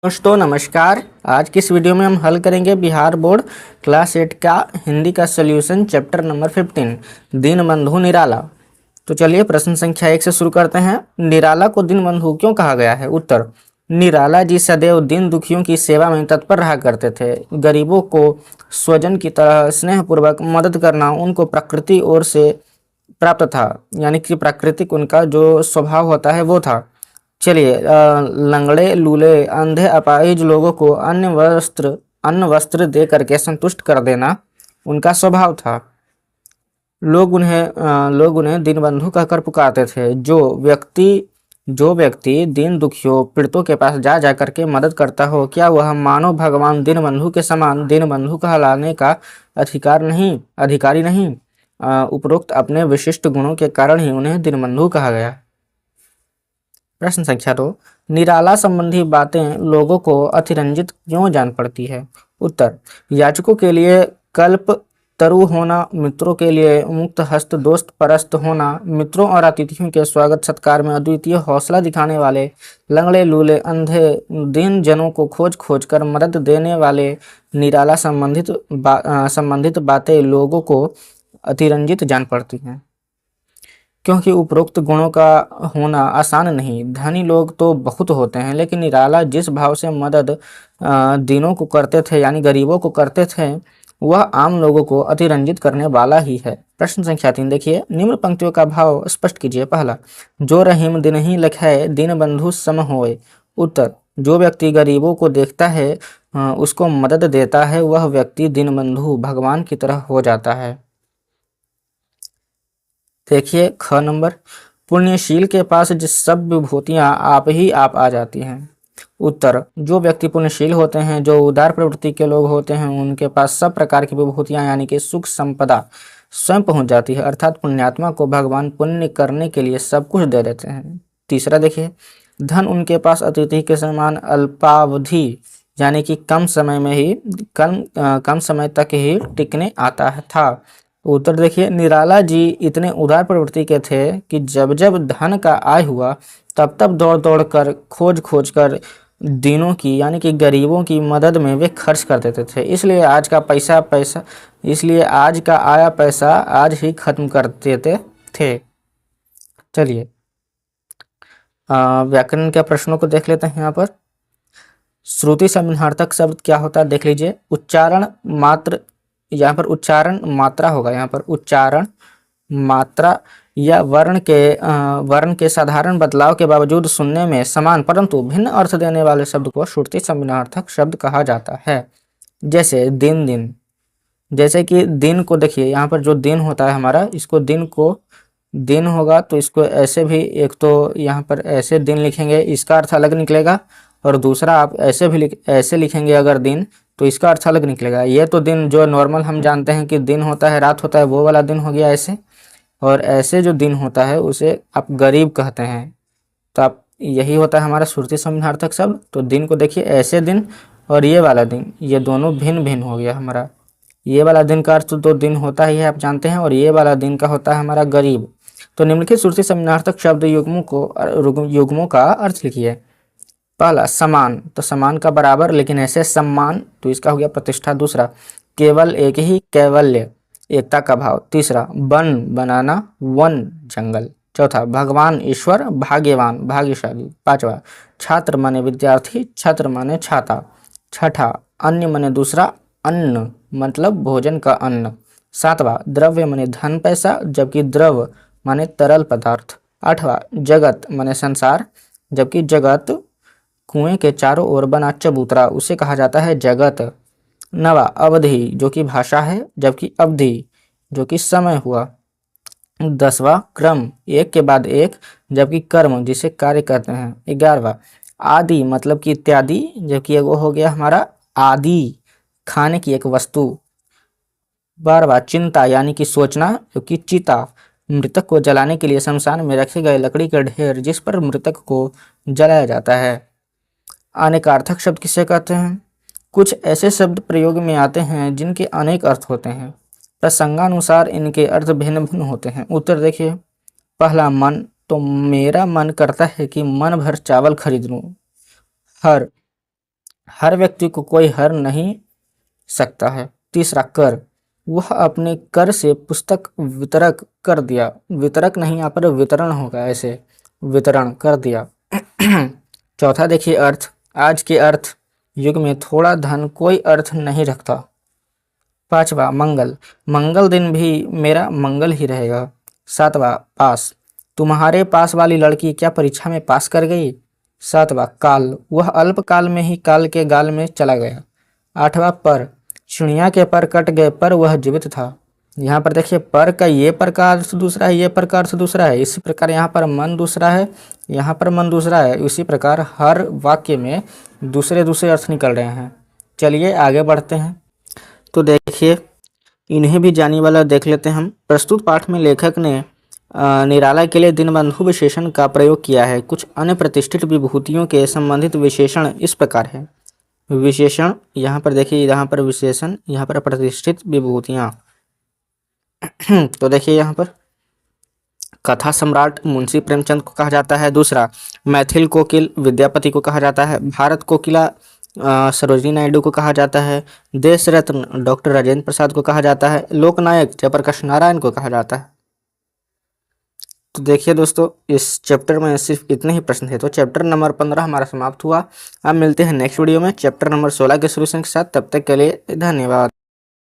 दोस्तों नमस्कार। आज की इस वीडियो में हम हल करेंगे बिहार बोर्ड क्लास 8 का हिंदी का सॉल्यूशन चैप्टर नंबर 15 दीनबंधु निराला। तो चलिए प्रश्न संख्या 1 से शुरू करते हैं। निराला को दीनबंधु क्यों कहा गया है? उत्तर, निराला जी सदैव दीन दुखियों की सेवा में तत्पर रहा करते थे। गरीबों को स्वजन की तरह स्नेहपूर्वक मदद करना उनको प्रकृति ओर से प्राप्त था, यानी कि प्राकृतिक उनका जो स्वभाव होता है वो था। चलिए, लंगड़े लूले अंधे अपाहिज लोगों को अन्न वस्त्र दे करके संतुष्ट कर देना उनका स्वभाव था। लोग उन्हें दीनबंधु कहकर पुकारते थे। जो व्यक्ति दीन दुखियों पीड़ितों के पास जा जा करके मदद करता हो, क्या वह मानव भगवान दीनबंधु के समान दीनबंधु कहलाने का अधिकारी नहीं? उपरोक्त अपने विशिष्ट गुणों के कारण ही उन्हें दीनबंधु कहा गया। प्रश्न संख्या 2, निराला संबंधी बातें लोगों को अतिरंजित क्यों जान पड़ती है? उत्तर, याचकों के लिए कल्प तरु होना, मित्रों के लिए मुक्त हस्त दोस्त परस्त होना, मित्रों और अतिथियों के स्वागत सत्कार में अद्वितीय हौसला दिखाने वाले, लंगड़े लूले अंधे दीन जनों को खोज खोज कर मदद देने वाले निराला संबंधित बातें लोगों को अतिरंजित जान पड़ती हैं। क्योंकि उपरोक्त गुणों का होना आसान नहीं। धनी लोग तो बहुत होते हैं, लेकिन निराला जिस भाव से मदद दीनों को करते थे, यानी गरीबों को करते थे, वह आम लोगों को अतिरंजित करने वाला ही है। प्रश्न संख्या 3 देखिए, निम्न पंक्तियों का भाव स्पष्ट कीजिए। पहला, जो रहीम दिनहि लखै दीनबंधु सम होय। उत्तर, जो व्यक्ति गरीबों को देखता है, उसको मदद देता है, वह व्यक्ति दीनबंधु भगवान की तरह हो जाता है। देखिए ख नंबर, पुण्यशील के पास जिस सब विभूतियां आप आ जाती हैं। उत्तर, जो व्यक्ति पुण्यशील होते हैं, जो उदार प्रवृत्ति के लोग होते हैं, उनके पास सब प्रकार की विभूतियां यानी कि सुख संपदा स्वयं पहुंच जाती है। अर्थात पुण्यात्मा को भगवान पुण्य करने के लिए सब कुछ दे देते हैं। तीसरा देखिए, धन उनके पास अतिथि के समान अल्पावधि यानी कि कम कम समय तक ही टिकने आता था। उत्तर देखिए, निराला जी इतने उदार प्रवृत्ति के थे कि जब जब धन का आय हुआ, तब तब दौड़ दौड़ कर खोज खोज कर दीनों की यानी कि गरीबों की मदद में वे खर्च कर देते थे। इसलिए आज का आया पैसा आज ही खत्म कर देते थे। चलिए, व्याकरण के प्रश्नों को देख लेते हैं। यहाँ पर श्रुति समानार्थक शब्द क्या होता है देख लीजिए। उच्चारण मात्र, यहाँ पर उच्चारण मात्रा होगा। यहाँ पर उच्चारण मात्रा या वर्ण के साधारण बदलाव के बावजूद सुनने में समान परंतु भिन्न अर्थ देने वाले शब्द को श्रुति समानार्थक शब्द कहा जाता है। जैसे दिन, जैसे कि दिन को देखिए, यहाँ पर जो दिन होता है हमारा, इसको दिन होगा तो इसको ऐसे भी, एक तो यहाँ पर ऐसे दिन लिखेंगे, इसका अर्थ अलग निकलेगा, और दूसरा आप ऐसे लिखेंगे अगर दिन, तो इसका अर्थ अलग निकलेगा। ये तो दिन जो नॉर्मल हम जानते हैं कि दिन होता है, रात होता है, वो वाला दिन हो गया ऐसे, और ऐसे जो दिन होता है उसे आप गरीब कहते हैं। तो आप यही होता है हमारा श्रुति समानार्थक शब्द। तो दिन को देखिए, ऐसे दिन और ये वाला दिन, ये दोनों भिन्न भिन्न हो गया हमारा। ये वाला दिन का अर्थ तो दिन होता ही है, आप जानते हैं, और ये वाला दिन का होता है हमारा गरीब। तो निम्नलिखित श्रुति समानार्थक शब्द युग्मों का अर्थ लिखिए। पहला, समान, तो समान का बराबर लेकिन ऐसे सम्मान, तो इसका हो गया प्रतिष्ठा। दूसरा, केवल एक ही, कैवल्य एकता का भाव। तीसरा, वन बनाना, वन जंगल। चौथा, भगवान ईश्वर, भाग्यवान भाग्यशाली। पांचवा, छात्र माने विद्यार्थी, छत्र माने छाता। छठा, अन्य माने दूसरा, अन्न मतलब भोजन का अन्न। सातवां, द्रव्य माने धन पैसा, जबकि द्रव माने तरल पदार्थ। आठवां, जगत माने संसार, जबकि जगत कुएं के चारों ओर बना चबूतरा उसे कहा जाता है जगत। नवा, अवधि जो कि भाषा है, जबकि अवधि जो कि समय हुआ। 10वां, क्रम एक के बाद एक, जबकि कर्म जिसे कार्य कहते हैं। 11वां, आदि मतलब कि इत्यादि, जबकि वो हो गया हमारा आदि खाने की एक वस्तु। 12वां, चिंता यानी कि सोचना, जो कि चिता मृतक को जलाने के लिए शमशान में रखे गए लकड़ी का ढेर जिस पर मृतक को जलाया जाता है। अनेकार्थक शब्द किसे कहते हैं? कुछ ऐसे शब्द प्रयोग में आते हैं जिनके अनेक अर्थ होते हैं, प्रसंगानुसार इनके अर्थ भिन्न भिन्न होते हैं। उत्तर देखिए। पहला, मन, तो मेरा मन करता है कि मन भर चावल खरीद लूं। हर, हर व्यक्ति को कोई हर नहीं सकता है। तीसरा, कर, वह अपने कर से पुस्तक वितरक कर दिया, वितरक नहीं यहाँ पर वितरण होगा, ऐसे वितरण कर दिया। चौथा देखिए अर्थ, आज के अर्थ युग में थोड़ा धन कोई अर्थ नहीं रखता। पांचवा, मंगल, मंगल दिन भी मेरा मंगल ही रहेगा। सातवां, पास, तुम्हारे पास वाली लड़की क्या परीक्षा में पास कर गई। सातवां, काल, वह अल्प काल में ही काल के गाल में चला गया। आठवां, पर, चिड़िया के पर कट गए पर वह जीवित था। यहाँ पर देखिए पर का ये प्रकार से दूसरा है, ये प्रकार से दूसरा है, इसी प्रकार यहाँ पर मन दूसरा है, यहाँ पर मन दूसरा है, इसी प्रकार हर वाक्य में दूसरे दूसरे अर्थ निकल रहे हैं। चलिए आगे बढ़ते हैं। तो देखिए इन्हें भी जाने वाला देख लेते हैं हम। प्रस्तुत पाठ में लेखक ने निराला के लिए दीनबंधु विशेषण का प्रयोग किया है। कुछ अन्य प्रतिष्ठित विभूतियों के संबंधित विशेषण इस प्रकार है। विशेषण यहाँ पर देखिए, यहाँ पर विशेषण, यहाँ पर प्रतिष्ठित विभूतियाँ। तो देखिए यहाँ पर कथा सम्राट मुंशी प्रेमचंद को कहा जाता है। दूसरा, मैथिल कोकिल विद्यापति को कहा जाता है। भारत कोकिला सरोजिनी नायडू को कहा जाता है। देश रत्न डॉक्टर राजेंद्र प्रसाद को कहा जाता है। लोकनायक जयप्रकाश नारायण को कहा जाता है। तो देखिए दोस्तों इस चैप्टर में सिर्फ इतने ही प्रश्न थे। तो चैप्टर नंबर 15 हमारा समाप्त हुआ। अब मिलते हैं नेक्स्ट वीडियो में चैप्टर नंबर 16 के सॉल्यूशन के साथ। तब तक के लिए धन्यवाद।